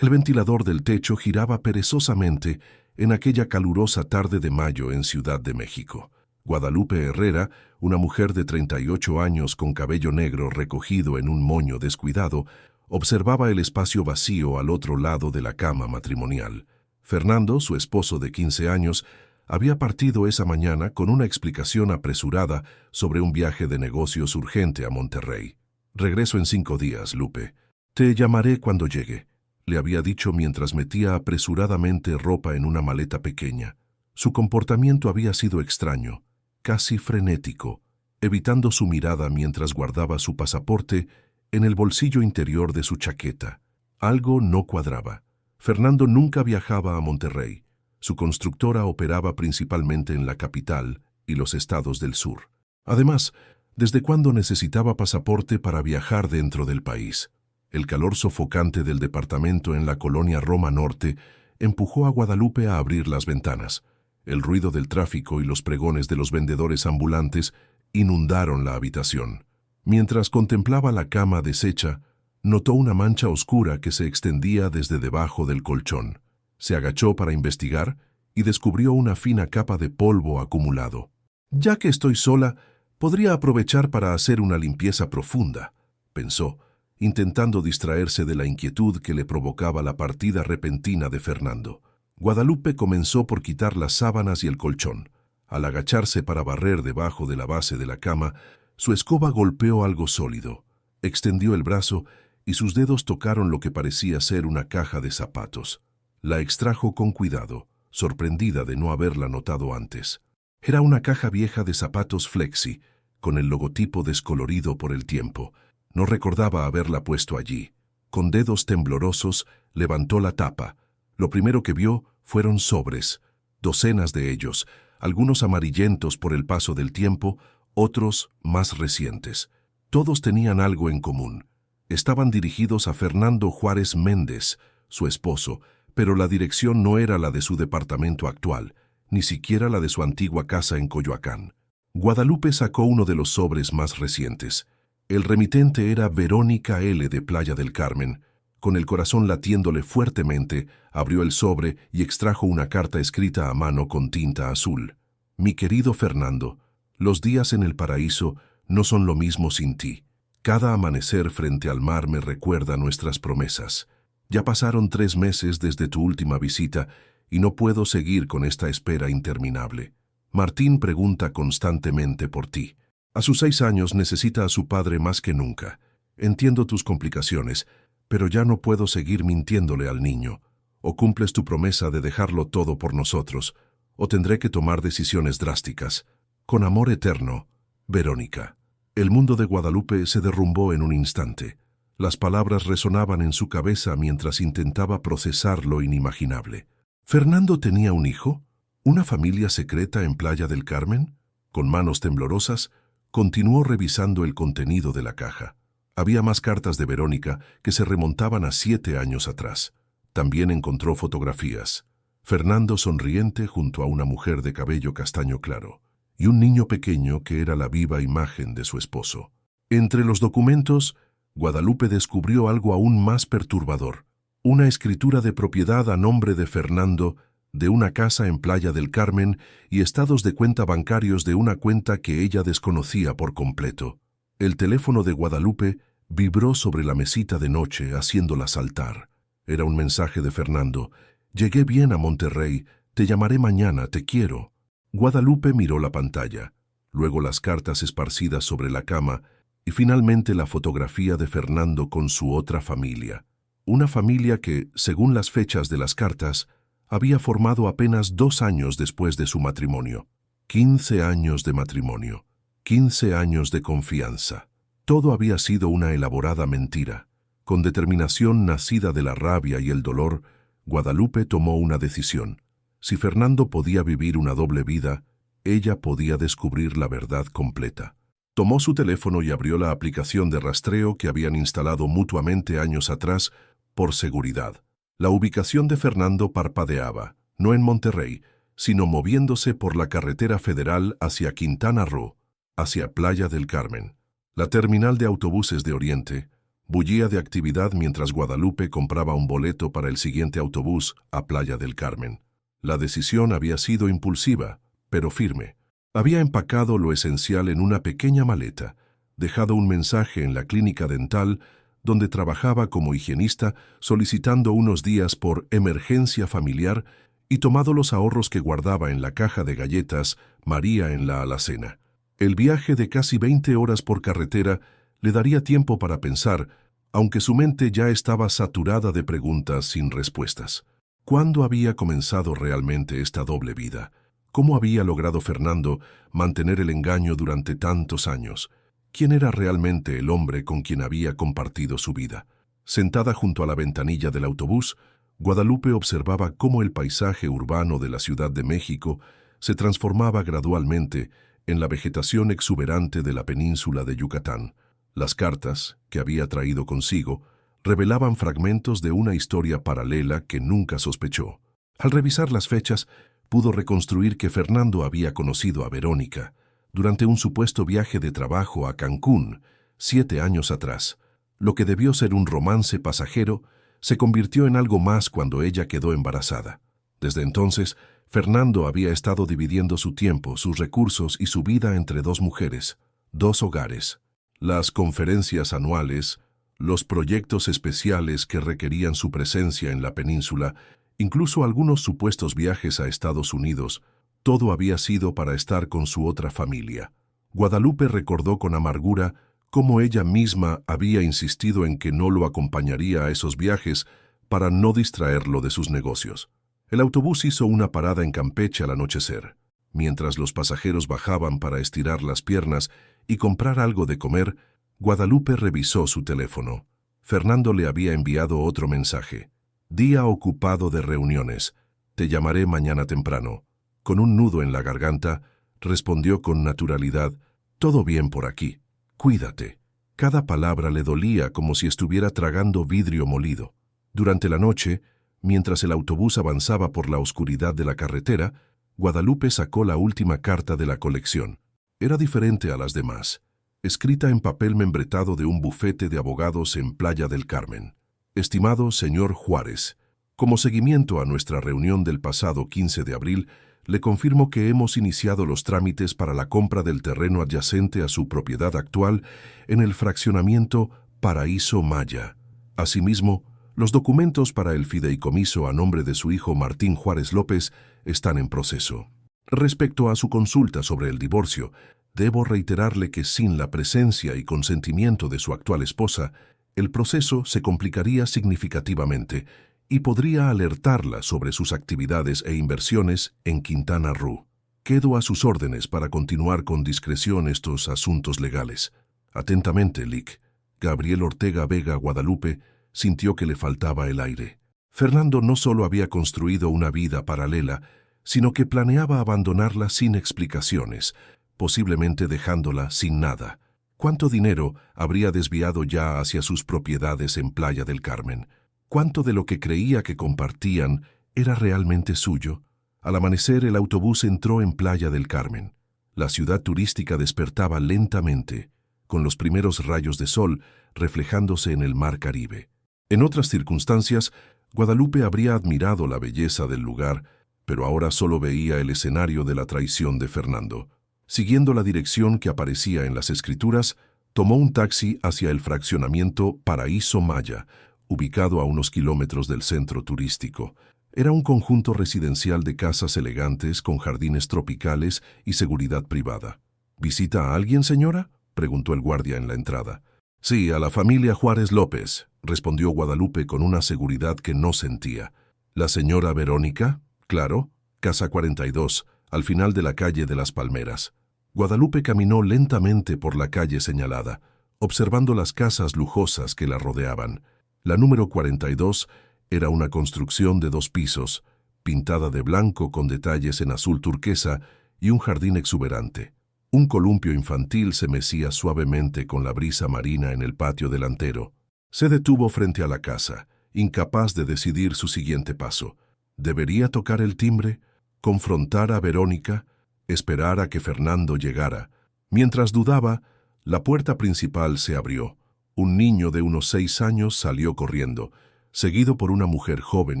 El ventilador del techo giraba perezosamente en aquella calurosa tarde de mayo en Ciudad de México. Guadalupe Herrera, una mujer de 38 años con cabello negro recogido en un moño descuidado, observaba el espacio vacío al otro lado de la cama matrimonial. Fernando, su esposo de 15 años, había partido esa mañana con una explicación apresurada sobre un viaje de negocios urgente a Monterrey. «Regreso en 5 días, Lupe. Te llamaré cuando llegue», le había dicho mientras metía apresuradamente ropa en una maleta pequeña. Su comportamiento había sido extraño, casi frenético, evitando su mirada mientras guardaba su pasaporte en el bolsillo interior de su chaqueta. Algo no cuadraba. Fernando nunca viajaba a Monterrey. Su constructora operaba principalmente en la capital y los estados del sur. Además, ¿desde cuándo necesitaba pasaporte para viajar dentro del país? El calor sofocante del departamento en la colonia Roma Norte empujó a Guadalupe a abrir las ventanas. El ruido del tráfico y los pregones de los vendedores ambulantes inundaron la habitación. Mientras contemplaba la cama deshecha, notó una mancha oscura que se extendía desde debajo del colchón. Se agachó para investigar y descubrió una fina capa de polvo acumulado. «Ya que estoy sola, podría aprovechar para hacer una limpieza profunda», pensó, intentando distraerse de la inquietud que le provocaba la partida repentina de Fernando. Guadalupe comenzó por quitar las sábanas y el colchón. Al agacharse para barrer debajo de la base de la cama, su escoba golpeó algo sólido. Extendió el brazo y sus dedos tocaron lo que parecía ser una caja de zapatos. La extrajo con cuidado, sorprendida de no haberla notado antes. Era una caja vieja de zapatos Flexi, con el logotipo descolorido por el tiempo. No recordaba haberla puesto allí. Con dedos temblorosos, levantó la tapa. Lo primero que vio fueron sobres, docenas de ellos, algunos amarillentos por el paso del tiempo, otros más recientes. Todos tenían algo en común. Estaban dirigidos a Fernando Juárez Méndez, su esposo, pero la dirección no era la de su departamento actual, ni siquiera la de su antigua casa en Coyoacán. Guadalupe sacó uno de los sobres más recientes. El remitente era Verónica L. de Playa del Carmen. Con el corazón latiéndole fuertemente, abrió el sobre y extrajo una carta escrita a mano con tinta azul. «Mi querido Fernando, los días en el paraíso no son lo mismo sin ti. Cada amanecer frente al mar me recuerda nuestras promesas. Ya pasaron 3 meses desde tu última visita y no puedo seguir con esta espera interminable. Martín pregunta constantemente por ti. A sus 6 años necesita a su padre más que nunca. Entiendo tus complicaciones, pero ya no puedo seguir mintiéndole al niño. O cumples tu promesa de dejarlo todo por nosotros, o tendré que tomar decisiones drásticas. Con amor eterno, Verónica». El mundo de Guadalupe se derrumbó en un instante. Las palabras resonaban en su cabeza mientras intentaba procesar lo inimaginable. ¿Fernando tenía un hijo? ¿Una familia secreta en Playa del Carmen? Con manos temblorosas, continuó revisando el contenido de la caja. Había más cartas de Verónica que se remontaban a 7 años atrás. También encontró fotografías. Fernando sonriente junto a una mujer de cabello castaño claro, y un niño pequeño que era la viva imagen de su esposo. Entre los documentos, Guadalupe descubrió algo aún más perturbador. Una escritura de propiedad a nombre de Fernando, de una casa en Playa del Carmen y estados de cuenta bancarios de una cuenta que ella desconocía por completo. El teléfono de Guadalupe vibró sobre la mesita de noche, haciéndola saltar. Era un mensaje de Fernando. «Llegué bien a Monterrey, te llamaré mañana, te quiero». Guadalupe miró la pantalla, luego las cartas esparcidas sobre la cama y finalmente la fotografía de Fernando con su otra familia. Una familia que, según las fechas de las cartas, había formado apenas 2 años después de su matrimonio. 15 años de matrimonio, 15 años de confianza. Todo había sido una elaborada mentira. Con determinación nacida de la rabia y el dolor, Guadalupe tomó una decisión. Si Fernando podía vivir una doble vida, ella podía descubrir la verdad completa. Tomó su teléfono y abrió la aplicación de rastreo que habían instalado mutuamente años atrás por seguridad. La ubicación de Fernando parpadeaba, no en Monterrey, sino moviéndose por la carretera federal hacia Quintana Roo, hacia Playa del Carmen. La terminal de autobuses de Oriente, Bullía de actividad mientras Guadalupe compraba un boleto para el siguiente autobús a Playa del Carmen. La decisión había sido impulsiva, pero firme. Había empacado lo esencial en una pequeña maleta, dejado un mensaje en la clínica dental donde trabajaba como higienista, solicitando unos días por emergencia familiar y tomado los ahorros que guardaba en la caja de galletas María en la alacena. El viaje de casi 20 horas por carretera le daría tiempo para pensar, aunque su mente ya estaba saturada de preguntas sin respuestas. ¿Cuándo había comenzado realmente esta doble vida? ¿Cómo había logrado Fernando mantener el engaño durante tantos años? ¿Quién era realmente el hombre con quien había compartido su vida? Sentada junto a la ventanilla del autobús, Guadalupe observaba cómo el paisaje urbano de la Ciudad de México se transformaba gradualmente en la vegetación exuberante de la península de Yucatán. Las cartas, que había traído consigo, revelaban fragmentos de una historia paralela que nunca sospechó. Al revisar las fechas, pudo reconstruir que Fernando había conocido a Verónica durante un supuesto viaje de trabajo a Cancún, 7 años atrás. Lo que debió ser un romance pasajero se convirtió en algo más cuando ella quedó embarazada. Desde entonces, Fernando había estado dividiendo su tiempo, sus recursos y su vida entre 2 mujeres, 2 hogares. Las conferencias anuales, los proyectos especiales que requerían su presencia en la península, incluso algunos supuestos viajes a Estados Unidos, todo había sido para estar con su otra familia. Guadalupe recordó con amargura cómo ella misma había insistido en que no lo acompañaría a esos viajes para no distraerlo de sus negocios. El autobús hizo una parada en Campeche al anochecer. Mientras los pasajeros bajaban para estirar las piernas y comprar algo de comer, Guadalupe revisó su teléfono. Fernando le había enviado otro mensaje. Día ocupado de reuniones. Te llamaré mañana temprano. Con un nudo en la garganta, respondió con naturalidad, todo bien por aquí. Cuídate. Cada palabra le dolía como si estuviera tragando vidrio molido. Durante la noche, mientras el autobús avanzaba por la oscuridad de la carretera, Guadalupe sacó la última carta de la colección. Era diferente a las demás, escrita en papel membretado de un bufete de abogados en Playa del Carmen. Estimado señor Juárez, como seguimiento a nuestra reunión del pasado 15 de abril, le confirmo que hemos iniciado los trámites para la compra del terreno adyacente a su propiedad actual en el fraccionamiento Paraíso Maya. Asimismo, los documentos para el fideicomiso a nombre de su hijo Martín Juárez López están en proceso. Respecto a su consulta sobre el divorcio, debo reiterarle que sin la presencia y consentimiento de su actual esposa, el proceso se complicaría significativamente y podría alertarla sobre sus actividades e inversiones en Quintana Roo. Quedo a sus órdenes para continuar con discreción estos asuntos legales. Atentamente, Lic. Gabriel Ortega Vega Guadalupe sintió que le faltaba el aire. Fernando no solo había construido una vida paralela, sino que planeaba abandonarla sin explicaciones, posiblemente dejándola sin nada. ¿Cuánto dinero habría desviado ya hacia sus propiedades en Playa del Carmen? ¿Cuánto de lo que creía que compartían era realmente suyo? Al amanecer, el autobús entró en Playa del Carmen. La ciudad turística despertaba lentamente, con los primeros rayos de sol reflejándose en el mar Caribe. En otras circunstancias, Guadalupe habría admirado la belleza del lugar, pero ahora solo veía el escenario de la traición de Fernando. Siguiendo la dirección que aparecía en las escrituras, tomó un taxi hacia el fraccionamiento Paraíso Maya, ubicado a unos kilómetros del centro turístico. Era un conjunto residencial de casas elegantes con jardines tropicales y seguridad privada. ¿Visita a alguien, señora?, preguntó el guardia en la entrada. Sí, a la familia Juárez López, respondió Guadalupe con una seguridad que no sentía. ¿La señora Verónica? Claro, casa 42, al final de la calle de las Palmeras. Guadalupe caminó lentamente por la calle señalada, observando las casas lujosas que la rodeaban. La número 42 era una construcción de 2 pisos, pintada de blanco con detalles en azul turquesa y un jardín exuberante. Un columpio infantil se mecía suavemente con la brisa marina en el patio delantero. Se detuvo frente a la casa, incapaz de decidir su siguiente paso. ¿Debería tocar el timbre? ¿Confrontar a Verónica? ¿Esperar a que Fernando llegara? Mientras dudaba, la puerta principal se abrió. Un niño de unos 6 años salió corriendo, seguido por una mujer joven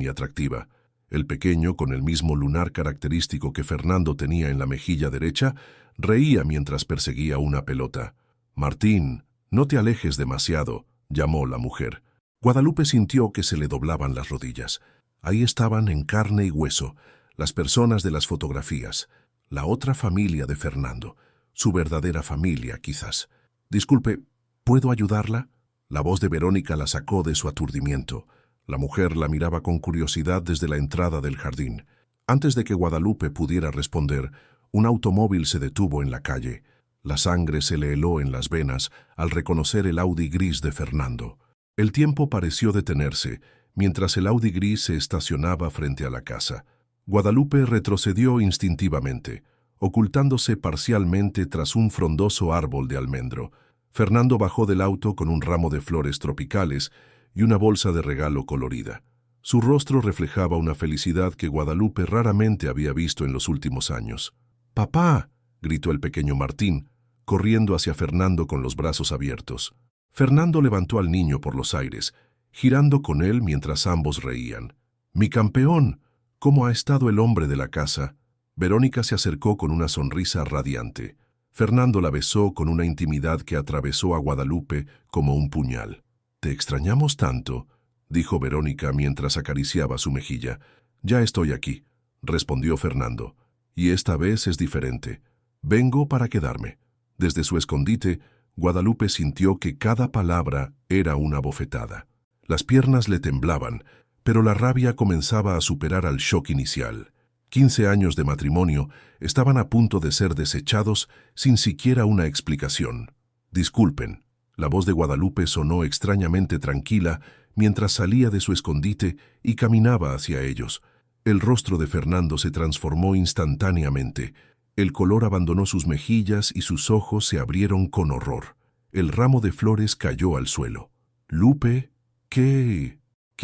y atractiva. El pequeño, con el mismo lunar característico que Fernando tenía en la mejilla derecha, reía mientras perseguía una pelota. «Martín, no te alejes demasiado», llamó la mujer. Guadalupe sintió que se le doblaban las rodillas. Ahí estaban en carne y hueso, las personas de las fotografías, la otra familia de Fernando, su verdadera familia, quizás. «Disculpe, ¿puedo ayudarla?». La voz de Verónica la sacó de su aturdimiento. La mujer la miraba con curiosidad desde la entrada del jardín. Antes de que Guadalupe pudiera responder, un automóvil se detuvo en la calle. La sangre se le heló en las venas al reconocer el Audi gris de Fernando. El tiempo pareció detenerse, mientras el Audi gris se estacionaba frente a la casa. Guadalupe retrocedió instintivamente, ocultándose parcialmente tras un frondoso árbol de almendro. Fernando bajó del auto con un ramo de flores tropicales y una bolsa de regalo colorida. Su rostro reflejaba una felicidad que Guadalupe raramente había visto en los últimos años. «¡Papá!», gritó el pequeño Martín, corriendo hacia Fernando con los brazos abiertos. Fernando levantó al niño por los aires, girando con él mientras ambos reían. «¡Mi campeón! ¿Cómo ha estado el hombre de la casa?». Verónica se acercó con una sonrisa radiante. Fernando la besó con una intimidad que atravesó a Guadalupe como un puñal. «Te extrañamos tanto», dijo Verónica mientras acariciaba su mejilla. «Ya estoy aquí», respondió Fernando. «Y esta vez es diferente. Vengo para quedarme». Desde su escondite, Guadalupe sintió que cada palabra era una bofetada. Las piernas le temblaban, pero la rabia comenzaba a superar al shock inicial. 15 años de matrimonio estaban a punto de ser desechados sin siquiera una explicación. «Disculpen». La voz de Guadalupe sonó extrañamente tranquila mientras salía de su escondite y caminaba hacia ellos. El rostro de Fernando se transformó instantáneamente. El color abandonó sus mejillas y sus ojos se abrieron con horror. El ramo de flores cayó al suelo. «Lupe, ¿qué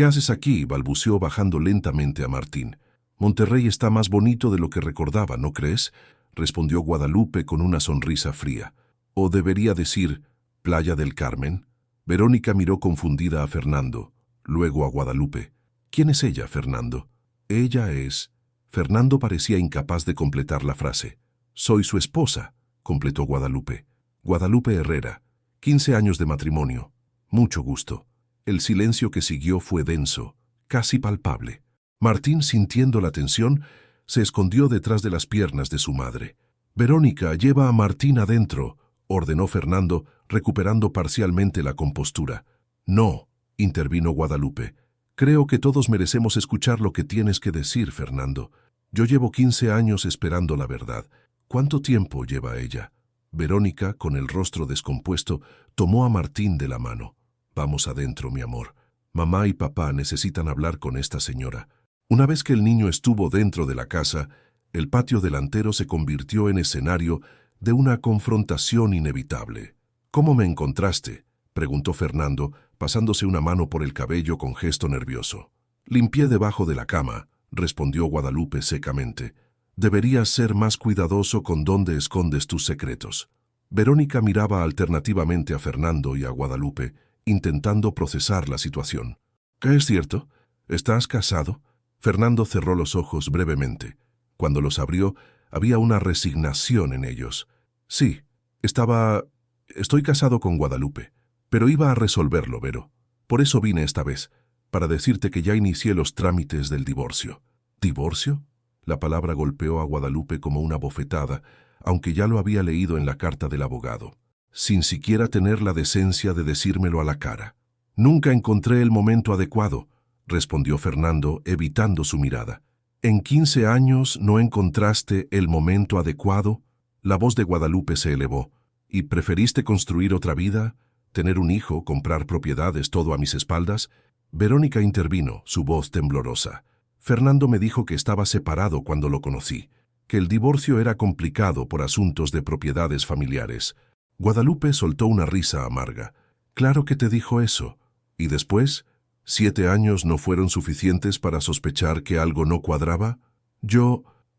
haces aquí?», balbuceó bajando lentamente a Martín. «Monterrey está más bonito de lo que recordaba, ¿no crees?», respondió Guadalupe con una sonrisa fría. «O debería decir, Playa del Carmen». Verónica miró confundida a Fernando, luego a Guadalupe. «¿Quién es ella, Fernando?». «Ella es…». Fernando parecía incapaz de completar la frase. «Soy su esposa», completó Guadalupe. «Guadalupe Herrera, 15 años de matrimonio. Mucho gusto». El silencio que siguió fue denso, casi palpable. Martín, sintiendo la tensión, se escondió detrás de las piernas de su madre. «Verónica, lleva a Martín adentro», ordenó Fernando, recuperando parcialmente la compostura. «No», intervino Guadalupe. «Creo que todos merecemos escuchar lo que tienes que decir, Fernando. Yo llevo 15 años esperando la verdad. ¿Cuánto tiempo lleva ella?». Verónica, con el rostro descompuesto, tomó a Martín de la mano. «Vamos adentro, mi amor. Mamá y papá necesitan hablar con esta señora». Una vez que el niño estuvo dentro de la casa, el patio delantero se convirtió en escenario de una confrontación inevitable. «¿Cómo me encontraste?», preguntó Fernando, pasándose una mano por el cabello con gesto nervioso. «Limpié debajo de la cama», respondió Guadalupe secamente. «Deberías ser más cuidadoso con dónde escondes tus secretos». Verónica miraba alternativamente a Fernando y a Guadalupe, intentando procesar la situación. «¿Qué es cierto? ¿Estás casado?». Fernando cerró los ojos brevemente. Cuando los abrió, había una resignación en ellos. «Sí, estoy casado con Guadalupe, pero iba a resolverlo, Vero. Por eso vine esta vez, para decirte que ya inicié los trámites del divorcio». «¿Divorcio?». La palabra golpeó a Guadalupe como una bofetada, aunque ya lo había leído en la carta del abogado, sin siquiera tener la decencia de decírmelo a la cara. «Nunca encontré el momento adecuado», respondió Fernando, evitando su mirada. «¿En 15 años no encontraste el momento adecuado?». La voz de Guadalupe se elevó. «¿Y preferiste construir otra vida? ¿Tener un hijo, comprar propiedades, todo a mis espaldas?». Verónica intervino, su voz temblorosa. «Fernando me dijo que estaba separado cuando lo conocí, que el divorcio era complicado por asuntos de propiedades familiares». Guadalupe soltó una risa amarga. «Claro que te dijo eso. ¿Y después? ¿7 años no fueron suficientes para sospechar que algo no cuadraba?».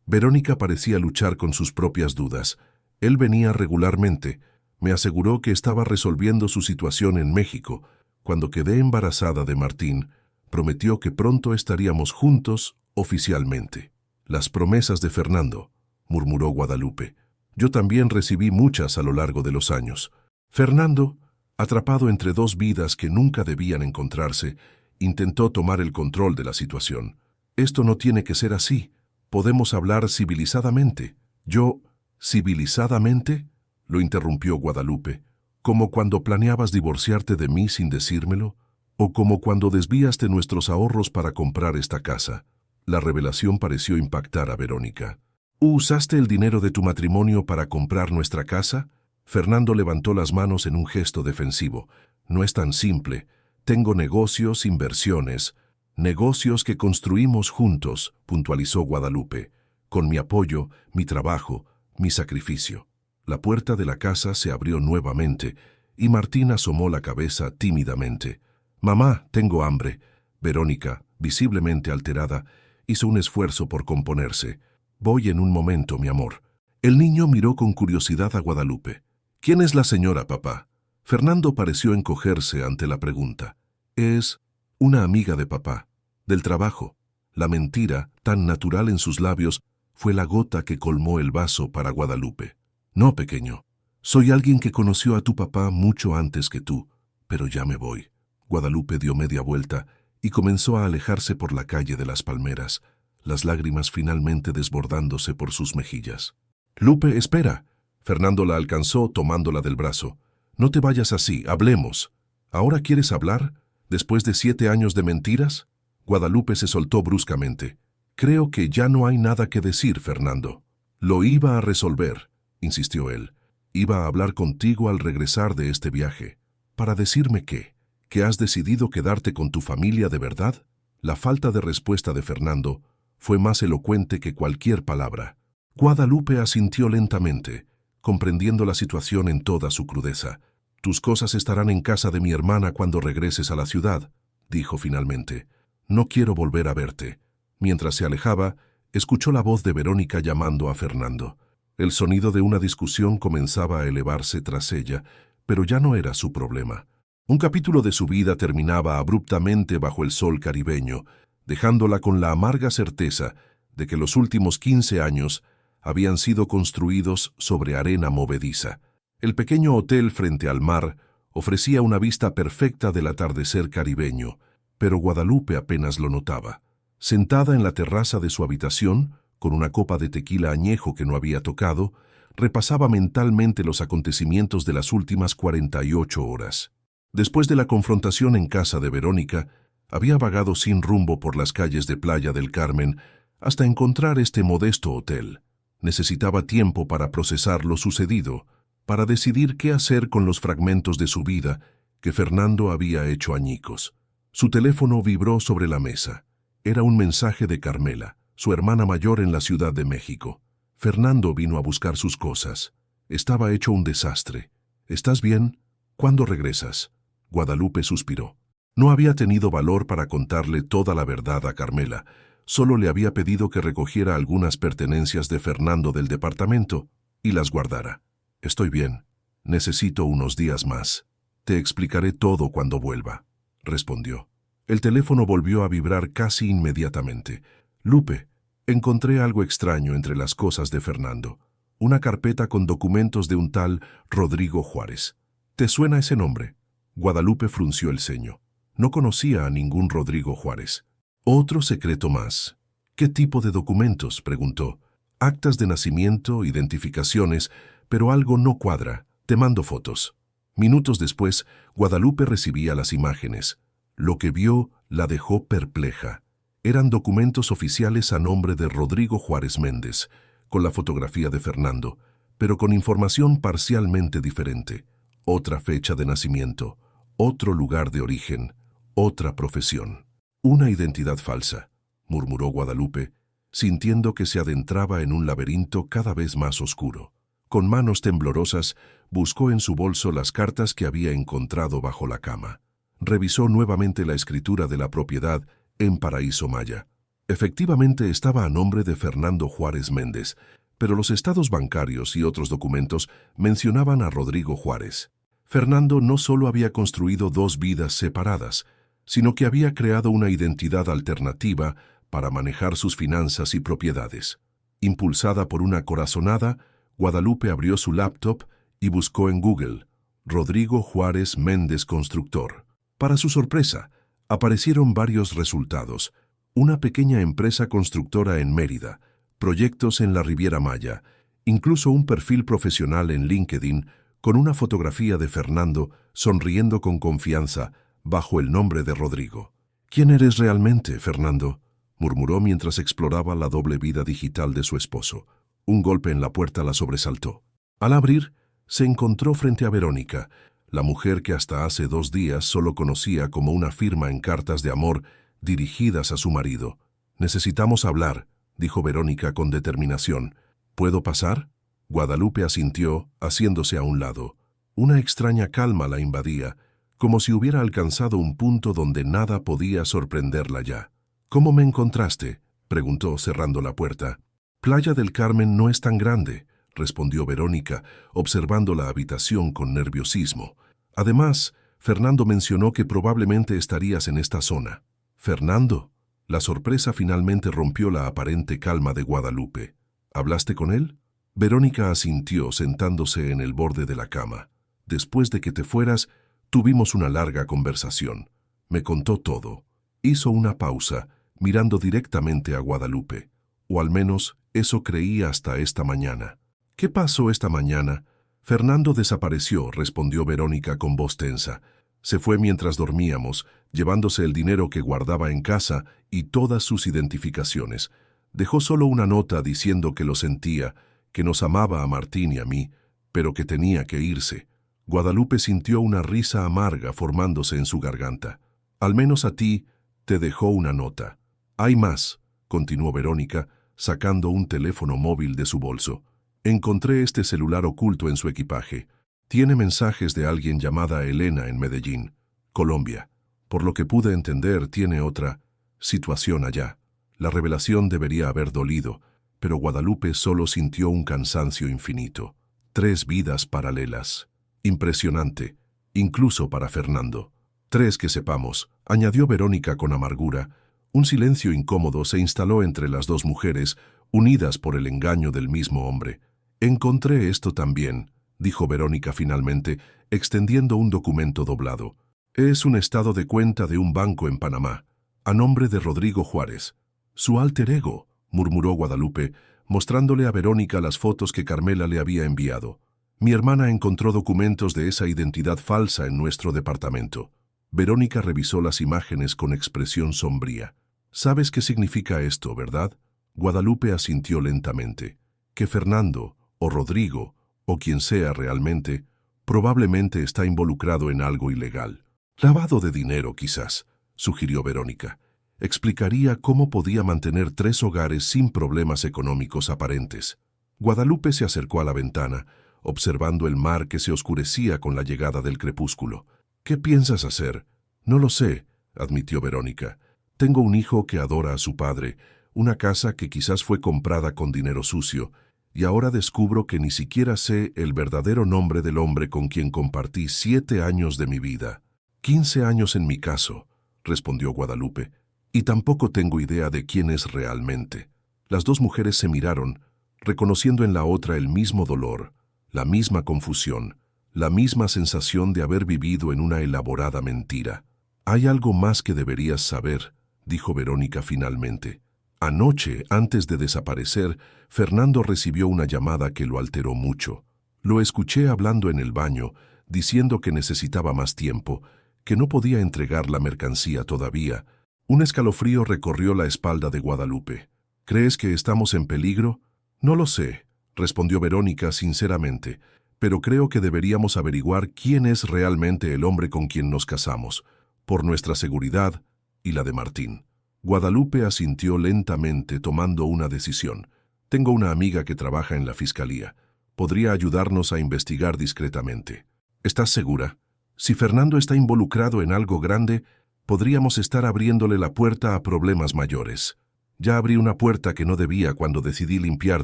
Verónica parecía luchar con sus propias dudas. «Él venía regularmente, Me aseguró que estaba resolviendo su situación en México. Cuando quedé embarazada de Martín, prometió que pronto estaríamos juntos oficialmente. Las promesas de Fernando, murmuró Guadalupe. Yo también recibí muchas a lo largo de los años. Fernando, atrapado entre dos vidas que nunca debían encontrarse, intentó tomar el control de la situación. Esto no tiene que ser así. Podemos hablar civilizadamente. Yo, ¿civilizadamente? Lo interrumpió Guadalupe. ¿Como cuando planeabas divorciarte de mí sin decírmelo? ¿O como cuando desvíaste nuestros ahorros para comprar esta casa? La revelación pareció impactar a Verónica. ¿Usaste el dinero de tu matrimonio para comprar nuestra casa? Fernando levantó las manos en un gesto defensivo. No es tan simple. Tengo negocios, inversiones, negocios que construimos juntos, puntualizó Guadalupe. Con mi apoyo, mi trabajo, mi sacrificio. La puerta de la casa se abrió nuevamente y Martín asomó la cabeza tímidamente. «Mamá, tengo hambre». Verónica, visiblemente alterada, hizo un esfuerzo por componerse. «Voy en un momento, mi amor». El niño miró con curiosidad a Guadalupe. «¿Quién es la señora, papá?» Fernando pareció encogerse ante la pregunta. «Es una amiga de papá, del trabajo». La mentira, tan natural en sus labios, fue la gota que colmó el vaso para Guadalupe. «No, pequeño. Soy alguien que conoció a tu papá mucho antes que tú, pero ya me voy». Guadalupe dio media vuelta y comenzó a alejarse por la calle de las palmeras, las lágrimas finalmente desbordándose por sus mejillas. «Lupe, espera». Fernando la alcanzó tomándola del brazo. «No te vayas así, hablemos». «¿Ahora quieres hablar? ¿Después de 7 años de mentiras?» Guadalupe se soltó bruscamente. «Creo que ya no hay nada que decir, Fernando». «Lo iba a resolver», insistió él. «Iba a hablar contigo al regresar de este viaje. ¿Para decirme qué? ¿Que has decidido quedarte con tu familia de verdad?» La falta de respuesta de Fernando fue más elocuente que cualquier palabra. Guadalupe asintió lentamente, comprendiendo la situación en toda su crudeza. «Tus cosas estarán en casa de mi hermana cuando regreses a la ciudad», dijo finalmente. «No quiero volver a verte». Mientras se alejaba, escuchó la voz de Verónica llamando a Fernando. El sonido de una discusión comenzaba a elevarse tras ella, pero ya no era su problema. Un capítulo de su vida terminaba abruptamente bajo el sol caribeño, dejándola con la amarga certeza de que los últimos 15 años habían sido construidos sobre arena movediza. El pequeño hotel frente al mar ofrecía una vista perfecta del atardecer caribeño, pero Guadalupe apenas lo notaba. Sentada en la terraza de su habitación, con una copa de tequila añejo que no había tocado, repasaba mentalmente los acontecimientos de las últimas 48 horas. Después de la confrontación en casa de Verónica, había vagado sin rumbo por las calles de Playa del Carmen hasta encontrar este modesto hotel. Necesitaba tiempo para procesar lo sucedido, para decidir qué hacer con los fragmentos de su vida que Fernando había hecho añicos. Su teléfono vibró sobre la mesa. Era un mensaje de Carmela, su hermana mayor en la Ciudad de México. Fernando vino a buscar sus cosas. Estaba hecho un desastre. ¿Estás bien? ¿Cuándo regresas? Guadalupe suspiró. No había tenido valor para contarle toda la verdad a Carmela. Solo le había pedido que recogiera algunas pertenencias de Fernando del departamento y las guardara. «Estoy bien. Necesito unos días más. Te explicaré todo cuando vuelva», respondió. El teléfono volvió a vibrar casi inmediatamente. «Lupe, encontré algo extraño entre las cosas de Fernando. Una carpeta con documentos de un tal Rodrigo Juárez. ¿Te suena ese nombre?» Guadalupe frunció el ceño. No conocía a ningún Rodrigo Juárez. «Otro secreto más». «¿Qué tipo de documentos?», preguntó. «Actas de nacimiento, identificaciones, pero algo no cuadra. Te mando fotos». Minutos después, Guadalupe recibía las imágenes. Lo que vio la dejó perpleja. Eran documentos oficiales a nombre de Rodrigo Juárez Méndez, con la fotografía de Fernando, pero con información parcialmente diferente. Otra fecha de nacimiento, otro lugar de origen, otra profesión. «Una identidad falsa», murmuró Guadalupe, sintiendo que se adentraba en un laberinto cada vez más oscuro. Con manos temblorosas, buscó en su bolso las cartas que había encontrado bajo la cama. Revisó nuevamente la escritura de la propiedad en Paraíso Maya. Efectivamente estaba a nombre de Fernando Juárez Méndez, pero los estados bancarios y otros documentos mencionaban a Rodrigo Juárez. Fernando no solo había construido dos vidas separadas, sino que había creado una identidad alternativa para manejar sus finanzas y propiedades. Impulsada por una corazonada, Guadalupe abrió su laptop y buscó en Google Rodrigo Juárez Méndez Constructor. Para su sorpresa, aparecieron varios resultados: una pequeña empresa constructora en Mérida, proyectos en la Riviera Maya, incluso un perfil profesional en LinkedIn con una fotografía de Fernando sonriendo con confianza bajo el nombre de Rodrigo. ¿Quién eres realmente, Fernando?, murmuró mientras exploraba la doble vida digital de su esposo. Un golpe en la puerta la sobresaltó. Al abrir, se encontró frente a Verónica, la mujer que hasta hace 2 días solo conocía como una firma en cartas de amor dirigidas a su marido. «Necesitamos hablar», dijo Verónica con determinación. «¿Puedo pasar?». Guadalupe asintió, haciéndose a un lado. Una extraña calma la invadía, como si hubiera alcanzado un punto donde nada podía sorprenderla ya. «¿Cómo me encontraste?», preguntó cerrando la puerta. «Playa del Carmen no es tan grande», respondió Verónica, observando la habitación con nerviosismo. «Además, Fernando mencionó que probablemente estarías en esta zona». «¿Fernando?». La sorpresa finalmente rompió la aparente calma de Guadalupe. «¿Hablaste con él?». Verónica asintió sentándose en el borde de la cama. «Después de que te fueras, tuvimos una larga conversación. Me contó todo». Hizo una pausa, mirando directamente a Guadalupe. O al menos, eso creía hasta esta mañana. «¿Qué pasó esta mañana?». «Fernando desapareció», respondió Verónica con voz tensa. «Se fue mientras dormíamos, llevándose el dinero que guardaba en casa y todas sus identificaciones. Dejó solo una nota diciendo que lo sentía, que nos amaba a Martín y a mí, pero que tenía que irse». Guadalupe sintió una risa amarga formándose en su garganta. «Al menos a ti te dejó una nota». «Hay más», continuó Verónica, sacando un teléfono móvil de su bolso. «Encontré este celular oculto en su equipaje. Tiene mensajes de alguien llamada Elena en Medellín, Colombia. Por lo que pude entender, tiene otra situación allá». La revelación debería haber dolido, pero Guadalupe solo sintió un cansancio infinito. 3 vidas paralelas. Impresionante, incluso para Fernando. 3 que sepamos, añadió Verónica con amargura. Un silencio incómodo se instaló entre las dos mujeres, unidas por el engaño del mismo hombre. «Encontré esto también», dijo Verónica finalmente, extendiendo un documento doblado. «Es un estado de cuenta de un banco en Panamá, a nombre de Rodrigo Juárez». «Su alter ego», murmuró Guadalupe, mostrándole a Verónica las fotos que Carmela le había enviado. «Mi hermana encontró documentos de esa identidad falsa en nuestro departamento». Verónica revisó las imágenes con expresión sombría. «¿Sabes qué significa esto, verdad?». Guadalupe asintió lentamente. «Que Fernando, o Rodrigo, o quien sea realmente, probablemente está involucrado en algo ilegal. Lavado de dinero, quizás», sugirió Verónica. «Explicaría cómo podía mantener 3 hogares sin problemas económicos aparentes». Guadalupe se acercó a la ventana, observando el mar que se oscurecía con la llegada del crepúsculo. «¿Qué piensas hacer?». «No lo sé», admitió Verónica. «Tengo un hijo que adora a su padre, una casa que quizás fue comprada con dinero sucio, y ahora descubro que ni siquiera sé el verdadero nombre del hombre con quien compartí 7 años de mi vida». «15 años en mi caso», respondió Guadalupe, «y tampoco tengo idea de quién es realmente». Las dos mujeres se miraron, reconociendo en la otra el mismo dolor, la misma confusión, la misma sensación de haber vivido en una elaborada mentira. «Hay algo más que deberías saber», dijo Verónica finalmente. «Anoche, antes de desaparecer, Fernando recibió una llamada que lo alteró mucho. Lo escuché hablando en el baño, diciendo que necesitaba más tiempo, que no podía entregar la mercancía todavía». Un escalofrío recorrió la espalda de Guadalupe. «¿Crees que estamos en peligro?». «No lo sé», respondió Verónica sinceramente, «pero creo que deberíamos averiguar quién es realmente el hombre con quien nos casamos, por nuestra seguridad y la de Martín». Guadalupe asintió lentamente, tomando una decisión. «Tengo una amiga que trabaja en la fiscalía. Podría ayudarnos a investigar discretamente». «¿Estás segura? Si Fernando está involucrado en algo grande, podríamos estar abriéndole la puerta a problemas mayores». Ya abrí una puerta que no debía cuando decidí limpiar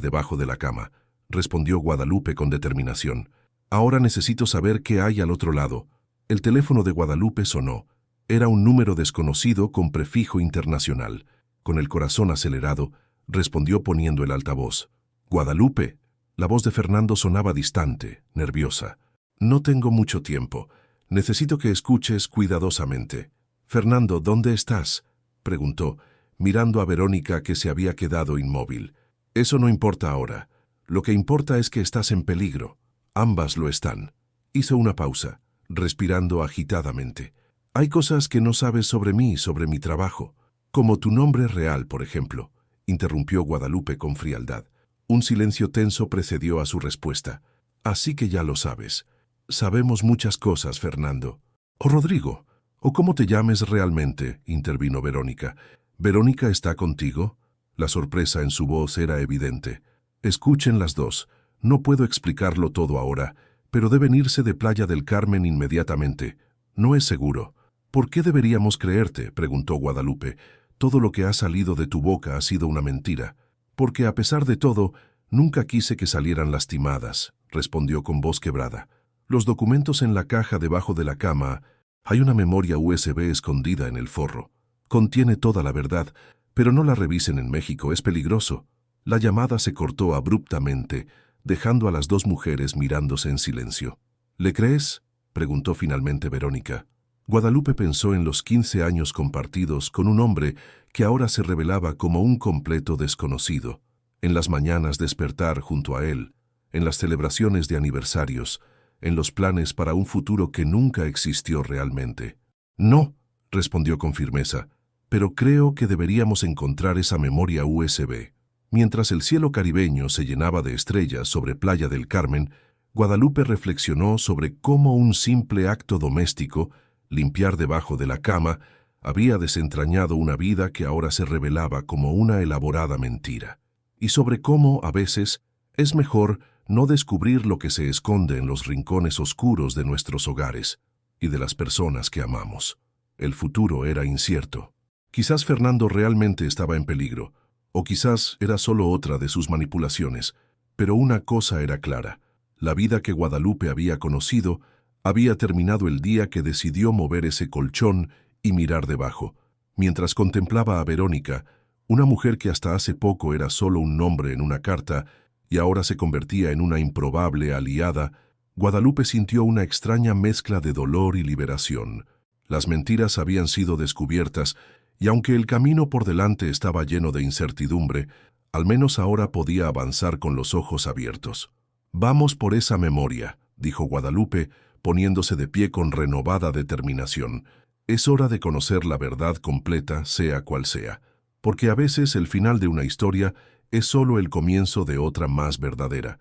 debajo de la cama, respondió Guadalupe con determinación. Ahora necesito saber qué hay al otro lado. El teléfono de Guadalupe sonó. Era un número desconocido con prefijo internacional. Con el corazón acelerado, respondió poniendo el altavoz. «Guadalupe». La voz de Fernando sonaba distante, nerviosa. «No tengo mucho tiempo. Necesito que escuches cuidadosamente». «Fernando, ¿dónde estás?», preguntó, mirando a Verónica, que se había quedado inmóvil. «Eso no importa ahora. Lo que importa es que estás en peligro. Ambas lo están». Hizo una pausa, respirando agitadamente. «Hay cosas que no sabes sobre mí, sobre mi trabajo. Como tu nombre real, por ejemplo», interrumpió Guadalupe con frialdad. Un silencio tenso precedió a su respuesta. «Así que ya lo sabes. Sabemos muchas cosas, Fernando». «O Rodrigo, o cómo te llames realmente», intervino Verónica. «¿Verónica está contigo?». La sorpresa en su voz era evidente. «Escuchen las dos. No puedo explicarlo todo ahora, pero deben irse de Playa del Carmen inmediatamente. No es seguro». «¿Por qué deberíamos creerte?», preguntó Guadalupe. «Todo lo que ha salido de tu boca ha sido una mentira». «Porque a pesar de todo, nunca quise que salieran lastimadas», respondió con voz quebrada. «Los documentos en la caja debajo de la cama. Hay una memoria USB escondida en el forro. Contiene toda la verdad, pero no la revisen en México, es peligroso». La llamada se cortó abruptamente, dejando a las dos mujeres mirándose en silencio. «¿Le crees?», preguntó finalmente Verónica. Guadalupe pensó en los 15 años compartidos con un hombre que ahora se revelaba como un completo desconocido, en las mañanas despertar junto a él, en las celebraciones de aniversarios, en los planes para un futuro que nunca existió realmente. «No», respondió con firmeza, «pero creo que deberíamos encontrar esa memoria USB». Mientras el cielo caribeño se llenaba de estrellas sobre Playa del Carmen, Guadalupe reflexionó sobre cómo un simple acto doméstico, limpiar debajo de la cama, había desentrañado una vida que ahora se revelaba como una elaborada mentira, y sobre cómo, a veces, es mejor no descubrir lo que se esconde en los rincones oscuros de nuestros hogares y de las personas que amamos. El futuro era incierto. Quizás Fernando realmente estaba en peligro, o quizás era solo otra de sus manipulaciones, pero una cosa era clara: la vida que Guadalupe había conocido había terminado el día que decidió mover ese colchón y mirar debajo. Mientras contemplaba a Verónica, una mujer que hasta hace poco era solo un nombre en una carta y ahora se convertía en una improbable aliada, Guadalupe sintió una extraña mezcla de dolor y liberación. Las mentiras habían sido descubiertas, y aunque el camino por delante estaba lleno de incertidumbre, al menos ahora podía avanzar con los ojos abiertos. «Vamos por esa memoria», dijo Guadalupe, poniéndose de pie con renovada determinación. «Es hora de conocer la verdad completa, sea cual sea, porque a veces el final de una historia es solo el comienzo de otra más verdadera».